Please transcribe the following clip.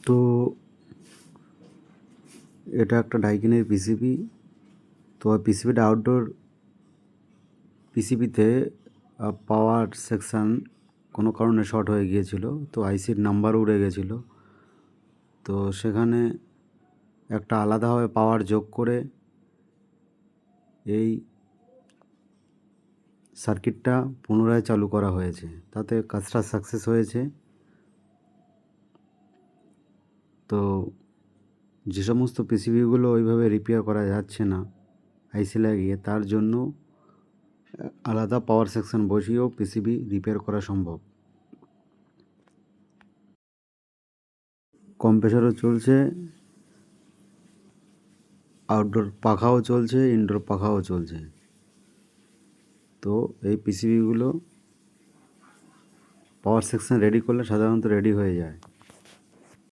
তো এটা একটা ডাইকিনের পিসিবি। তো পিসিবিটা আউটডোর পিসিবিতে পাওয়ার সেকশান কোনো কারণে শর্ট হয়ে গিয়েছিল, তো আইসির নাম্বার উড়ে গেছিলো। তো সেখানে একটা আলাদাভাবে পাওয়ার যোগ করে এই সার্কিটটা পুনরায় চালু করা হয়েছে, তাতে কাজটা সাকসেস হয়েছে। তো যে সমস্ত পিসিবিগুলো ওইভাবে রিপেয়ার করা যাচ্ছে না আইসি লাগিয়ে, তার জন্য আলাদা পাওয়ার সেকশন বসিয়েও পিসিবি রিপেয়ার করা সম্ভব। কম্প্রেসারও চলছে, আউটডোর পাখাও চলছে, ইনডোর পাখাও চলছে। তো এই পিসিবিগুলো পাওয়ার সেকশন রেডি করলে সাধারণত রেডি হয়ে যায়।